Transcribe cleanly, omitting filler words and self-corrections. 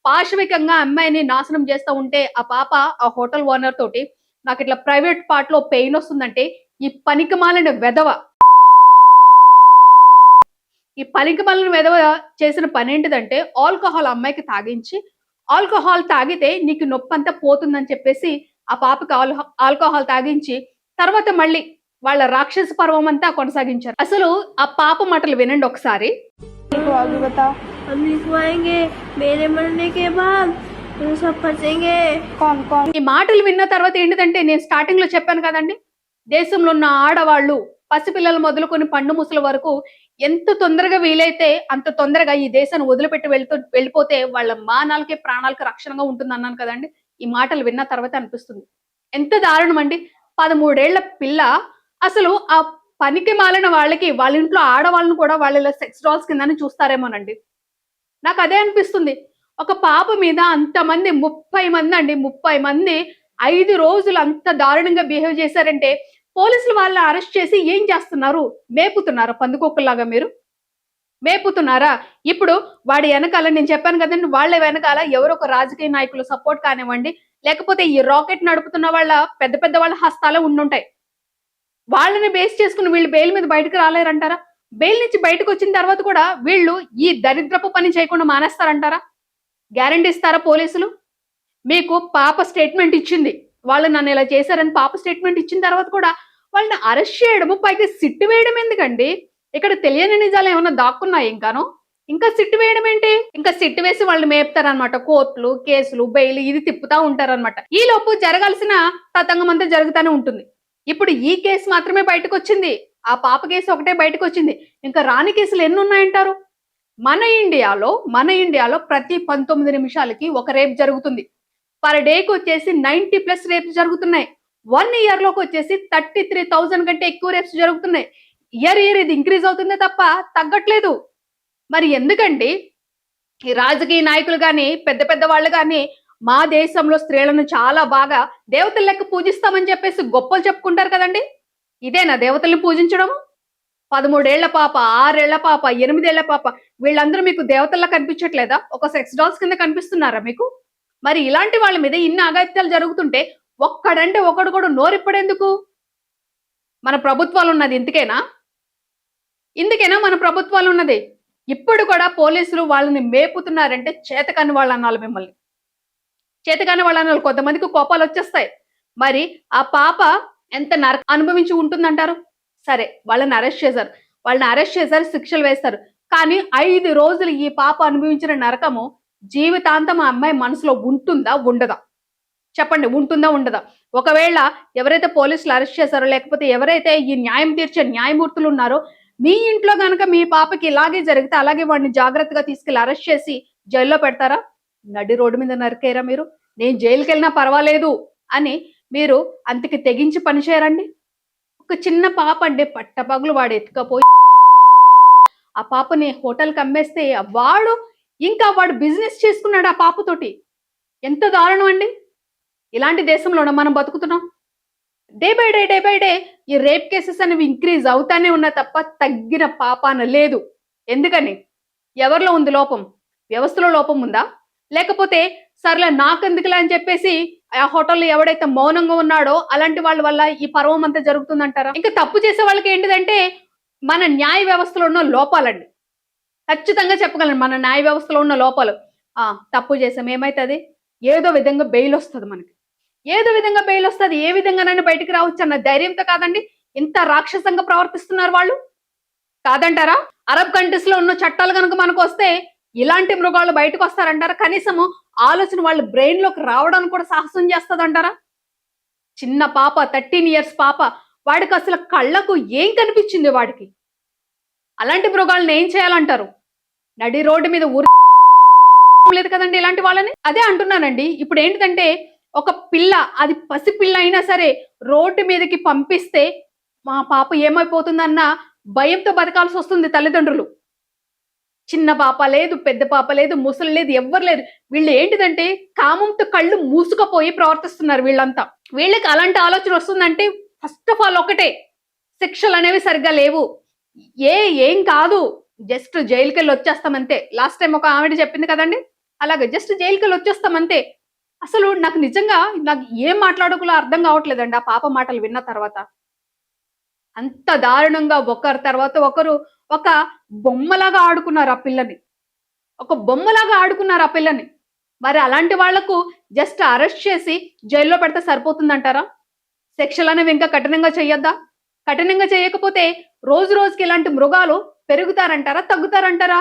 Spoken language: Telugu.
పాశవికంగా అమ్మాయిని నాశనం చేస్తా ఉంటే ఆ పాప ఆ హోటల్ ఓనర్ తోటి నాకు ఇట్లా ప్రైవేట్ పార్ట్ లో పెయిన్ వస్తుందంటే ఈ పనికిమాలిన వెధవ ఈ పనికిమాలిన వెధవ చేసిన పని ఏంటిదంటే ఆల్కహాల్ అమ్మాయికి తాగించి ఆల్కహాల్ తాగితే నీకు నొప్పి అంతా పోతుందని చెప్పేసి ఆ పాపకి ఆల్కహాల్ తాగించి తర్వాత మళ్ళీ వాళ్ళ రాక్షస పర్వం అంతా కొనసాగించారు. అసలు ఆ పాప మాటలు వినండి ఒకసారి. ఈ మాటలు విన్న తర్వాత ఏంటిదంటే నేను స్టార్టింగ్ లో చెప్పాను కదండి, దేశంలో ఉన్న ఆడవాళ్ళు పసిపిల్లలు మొదలుకొని పండు ముసల వరకు ఎంత తొందరగా వీలైతే అంత తొందరగా ఈ దేశాన్ని వదిలిపెట్టి వెళ్ళిపోతే వాళ్ళ మానాలకి ప్రాణాలకి రక్షణగా ఉంటుంది అన్నాను కదండి. ఈ మాటలు విన్న తర్వాత అనిపిస్తుంది ఎంత దారుణం అండి. 13 ఏళ్ల పిల్ల అసలు ఆ పనికి మాలిన వాళ్ళకి వాళ్ళ ఇంట్లో ఆడవాళ్ళను కూడా వాళ్ళ సెక్స్ డాల్స్ కిందని చూస్తారేమోనండి. నాకు అదే అనిపిస్తుంది. ఒక పాప మీద అంతమంది 30 మంది అండి, 30 మంది 5 రోజులు అంత దారుణంగా బిహేవ్ చేశారంటే పోలీసులు వాళ్ళని అరెస్ట్ చేసి ఏం చేస్తున్నారు? మేపుతున్నారా పందుకొక్కులాగా మీరు? మేపుతున్నారా? ఇప్పుడు వాడి వెనకాల నేను చెప్పాను కదండి, వాళ్ళ వెనకాల ఎవరో ఒక రాజకీయ నాయకులు సపోర్ట్ కానివ్వండి, లేకపోతే ఈ రాకెట్ నడుపుతున్న వాళ్ళ పెద్ద పెద్ద వాళ్ళ హస్తాలు ఉండుంటాయి. వాళ్ళని బేస్ చేసుకుని వీళ్ళు బెయిల్ మీద బయటకు రాలేరంటారా? బెయిల్ నుంచి బయటకు వచ్చిన తర్వాత కూడా వీళ్ళు ఈ దరిద్రపు పని చేయకుండా మానేస్తారంటారా? గ్యారంటీ ఇస్తారా పోలీసులు? మీకు పాప స్టేట్మెంట్ ఇచ్చింది, వాళ్ళు నన్ను ఇలా చేశారని పాప స్టేట్మెంట్ ఇచ్చిన తర్వాత కూడా వాళ్ళని అరెస్ట్ చేయడము, పైగా సిట్టు వేయడం ఎందుకండి? ఇక్కడ తెలియని నిజాలు ఏమన్నా దాక్కున్నాయి ఇంకాను? ఇంకా సిట్టు వేయడం ఏంటి? ఇంకా సిట్టు వేసి వాళ్ళని మేపుతారనమాట. కోర్టులు, కేసులు, బెయిల్ ఇది తిప్పుతా ఉంటారనమాట. ఈ లోపు జరగాల్సిన తతంగం అంతా జరుగుతూనే ఉంటుంది. ఇప్పుడు ఈ కేసు మాత్రమే బయటకు వచ్చింది, ఆ పాప కేసు ఒకటే బయటకు వచ్చింది. ఇంకా రాని కేసులు ఎన్ని ఉన్నాయంటారు? మన ఇండియాలో ప్రతి 19 నిమిషాలకి ఒక రేప్ జరుగుతుంది. పర్ డేకి వచ్చేసి 90+ రేప్స్ జరుగుతున్నాయి. 1 ఇయర్ లోకి వచ్చేసి 33,000 కంటే ఎక్కువ రేప్స్ జరుగుతున్నాయి. ఇయర్ ఇది ఇంక్రీజ్ అవుతుందే తప్ప తగ్గట్లేదు. మరి ఎందుకండి ఈ రాజకీయ నాయకులు కానీ పెద్ద పెద్ద వాళ్ళు కానీ మా దేశంలో స్త్రీలను చాలా బాగా దేవతల లెక్క పూజిస్తామని చెప్పేసి గొప్పలు చెప్పుకుంటారు కదండి? ఇదేనా దేవతల్ని పూజించడం? 13 ఏళ్ల పాప, 6 ఏళ్ల పాప, 8 ఏళ్ల పాప వీళ్ళందరూ మీకు దేవతల్లా కనిపించట్లేదా? ఒక సెక్స్ డాల్స్ కింద కనిపిస్తున్నారా మీకు? మరి ఇలాంటి వాళ్ళ మీద ఇన్ని అగత్యాలు జరుగుతుంటే ఒక్కడంటే ఒకడు కూడా నోరిప్పడెందుకు? మన ప్రభుత్వాలు ఉన్నది ఇందుకేనా మన ప్రభుత్వాలు ఉన్నది? ఇప్పుడు కూడా పోలీసులు వాళ్ళని మేపుతున్నారంటే చేతకాని వాళ్ళు అనాలి మిమ్మల్ని. చేతకాని వాళ్ళు అనాలి. కొంతమందికి కోపాలు వచ్చేస్తాయి. మరి ఆ పాప ఎంత అనుభవించి ఉంటుందంటారు? సరే, వాళ్ళని అరెస్ట్ చేశారు, శిక్షలు వేస్తారు. కానీ 5 రోజులు ఈ పాప అనుభవించిన నరకము జీవితాంతం ఆ అమ్మాయి మనసులో ఉంటుందా ఉండదా? చెప్పండి, ఉంటుందా ఉండదా? ఒకవేళ ఎవరైతే పోలీసులు అరెస్ట్ చేశారో, లేకపోతే ఎవరైతే ఈ న్యాయం తీర్చే న్యాయమూర్తులు ఉన్నారో, మీ ఇంట్లో కనుక మీ పాపకి ఇలాగే జరిగితే అలాగే వాడిని జాగ్రత్తగా తీసుకెళ్లి అరెస్ట్ చేసి జైల్లో పెడతారా? నడి రోడ్డు మీద నరికేరా మీరు? నేను జైలుకి వెళ్ళినా పర్వాలేదు అని మీరు అంతకి తెగించి పనిచేయరండి? ఒక చిన్న పాప అండి, పట్టపగులు వాడు ఎత్తుకపోయి ఆ పాపని హోటల్కి అమ్మేస్తే వాడు బిజినెస్ చేసుకున్నాడు ఆ పాపతోటి. ఎంత దారుణం అండి! ఇలాంటి దేశంలోనే మనం బతుకుతున్నాం. డే బై డే ఈ రేప్ కేసెస్ అనేవి ఇంక్రీజ్ అవుతానే ఉన్నా తప్ప తగ్గిన పాపాన లేదు. ఎందుకని? ఎవరిలో ఉంది లోపం? వ్యవస్థలో లోపం ఉందా? లేకపోతే సర్లే నాకెందుకులే అని చెప్పేసి ఆ హోటల్లో ఎవడైతే మౌనంగా ఉన్నాడో అలాంటి వాళ్ళ వల్ల ఈ పర్వం అంతా జరుగుతుందంటారా? ఇంకా తప్పు చేసే వాళ్ళకి ఏంటిదంటే మన న్యాయ వ్యవస్థలో ఉన్న లోపాలండి. ఖచ్చితంగా చెప్పగలను మన న్యాయ వ్యవస్థలో ఉన్న లోపాలు. తప్పు చేసాం ఏమైతుంది? ఏదో విధంగా బెయిల్ వస్తుంది మనకి. ఏదో విధంగా బెయిల్ వస్తుంది. ఏ విధంగానైనా బయటికి రావచ్చు అన్న ధైర్యంతో కాదండి ఇంత రాక్షసంగా ప్రవర్తిస్తున్నారు వాళ్ళు. కాదంటారా? అరబ్ కంట్రీస్ లో ఉన్న చట్టాలు కనుక మనకు వస్తే ఇలాంటి మృగాలు బయటకు వస్తారంటారా? కనీసము ఆలోచన వాళ్ళ బ్రెయిన్ లోకి రావడానికి కూడా సాహసం చేస్తుందంటారా? చిన్న పాప, 13 ఇయర్స్ పాప, వాడికి అసలు కళ్ళకు ఏం కనిపించింది వాడికి? అలాంటి మృగాలను ఏం చేయాలంటారు? నడి రోడ్డు మీద లేదు కదండి ఇలాంటి వాళ్ళని. అదే అంటున్నానండి. ఇప్పుడు ఏంటిదంటే ఒక పిల్ల, అది పసిపిల్ల అయినా సరే రోడ్డు మీదకి పంపిస్తే మా పాప ఏమైపోతుందన్న భయంతో బతకాల్సి వస్తుంది తల్లిదండ్రులు. చిన్న పాప లేదు, పెద్ద పాప లేదు, ముసలి లేదు, ఎవ్వరు లేదు. వీళ్ళు ఏంటిదంటే కామంతో కళ్ళు మూసుకుపోయి ప్రవర్తిస్తున్నారు వీళ్ళంతా. వీళ్ళకి అలాంటి ఆలోచన వస్తుందంటే ఫస్ట్ ఆఫ్ ఆల్ ఒకటే, శిక్షలు అనేవి సరిగ్గా లేవు. ఏం కాదు, జస్ట్ జైలుకి వెళ్ళి వచ్చేస్తామంతే. లాస్ట్ టైం ఒక ఆవిడ చెప్పింది కదండి, అలాగే జస్ట్ జైలుకి వెళ్ళి వచ్చేస్తాం అంతే. అసలు నాకు ఏం మాట్లాడుకోవాలో అర్థం కావట్లేదండి ఆ పాప మాటలు విన్న తర్వాత. అంత దారుణంగా ఒకరి తర్వాత ఒకరు ఒక బొమ్మలాగా ఆడుకున్నారు ఆ పిల్లని. ఒక బొమ్మలాగా ఆడుకున్నారు ఆ పిల్లని. మరి అలాంటి వాళ్లకు జస్ట్ అరెస్ట్ చేసి జైల్లో పెడితే సరిపోతుందంటారా? శిక్షలనేవి ఇంకా కఠినంగా చేయొద్దా? కఠినంగా చేయకపోతే రోజు రోజుకి ఇలాంటి మృగాలు పెరుగుతారంటారా? తగ్గుతారంటారా?